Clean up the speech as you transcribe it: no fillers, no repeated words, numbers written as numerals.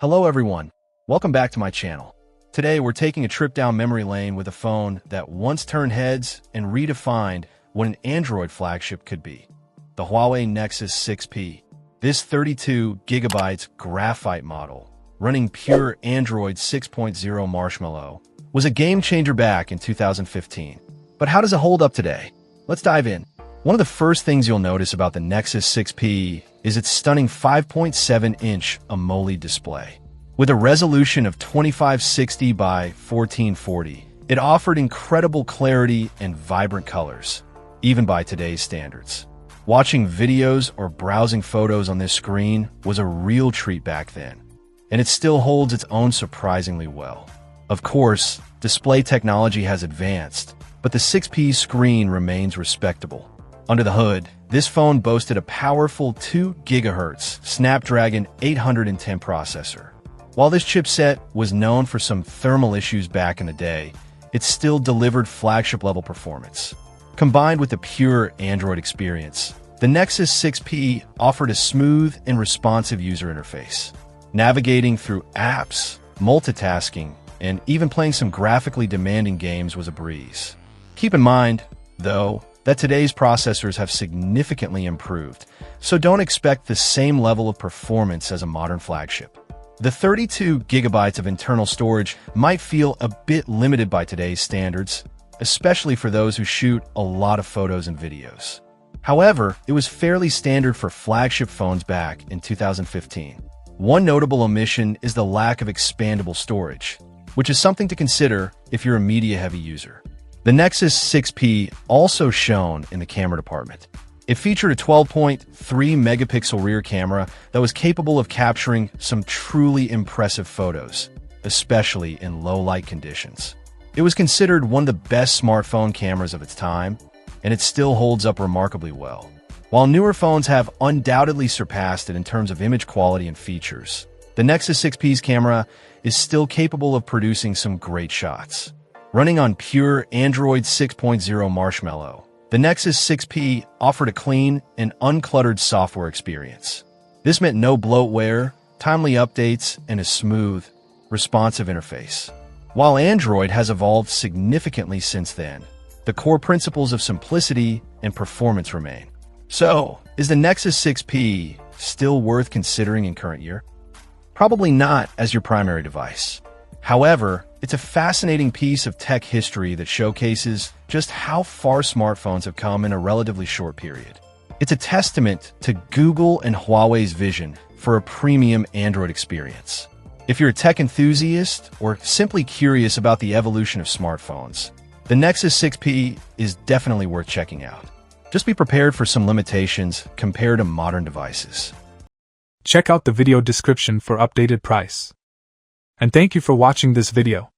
Hello everyone, welcome back to my channel. Today we're taking a trip down memory lane with a phone that once turned heads and redefined what an Android flagship could be. The Huawei Nexus 6P. This 32GB Graphite model, running pure Android 6.0 Marshmallow, was a game-changer back in 2015. But how does it hold up today? Let's dive in. One of the first things you'll notice about the Nexus 6P is its stunning 5.7-inch AMOLED display. With a resolution of 2560 by 1440, it offered incredible clarity and vibrant colors, even by today's standards. Watching videos or browsing photos on this screen was a real treat back then, and it still holds its own surprisingly well. Of course, display technology has advanced, but the 6P screen remains respectable. Under the hood, this phone boasted a powerful 2 GHz Snapdragon 810 processor. While this chipset was known for some thermal issues back in the day, it still delivered flagship-level performance. Combined with the pure Android experience, the Nexus 6P offered a smooth and responsive user interface. Navigating through apps, multitasking, and even playing some graphically demanding games was a breeze. Keep in mind, though, that today's processors have significantly improved, so don't expect the same level of performance as a modern flagship. The 32 GB of internal storage might feel a bit limited by today's standards, especially for those who shoot a lot of photos and videos. However, it was fairly standard for flagship phones back in 2015. One notable omission is the lack of expandable storage, which is something to consider if you're a media-heavy user. The Nexus 6P also shone in the camera department. It featured a 12.3-megapixel rear camera that was capable of capturing some truly impressive photos, especially in low-light conditions. It was considered one of the best smartphone cameras of its time, and it still holds up remarkably well. While newer phones have undoubtedly surpassed it in terms of image quality and features, the Nexus 6P's camera is still capable of producing some great shots. Running on pure Android 6.0 Marshmallow, the Nexus 6P offered a clean and uncluttered software experience. This meant no bloatware, timely updates, and a smooth, responsive interface. While Android has evolved significantly since then, the core principles of simplicity and performance remain. So, is the Nexus 6P still worth considering in current year? Probably not as your primary device. However, it's a fascinating piece of tech history that showcases just how far smartphones have come in a relatively short period. It's a testament to Google and Huawei's vision for a premium Android experience. If you're a tech enthusiast or simply curious about the evolution of smartphones, the Nexus 6P is definitely worth checking out. Just be prepared for some limitations compared to modern devices. Check out the video description for updated price. And thank you for watching this video.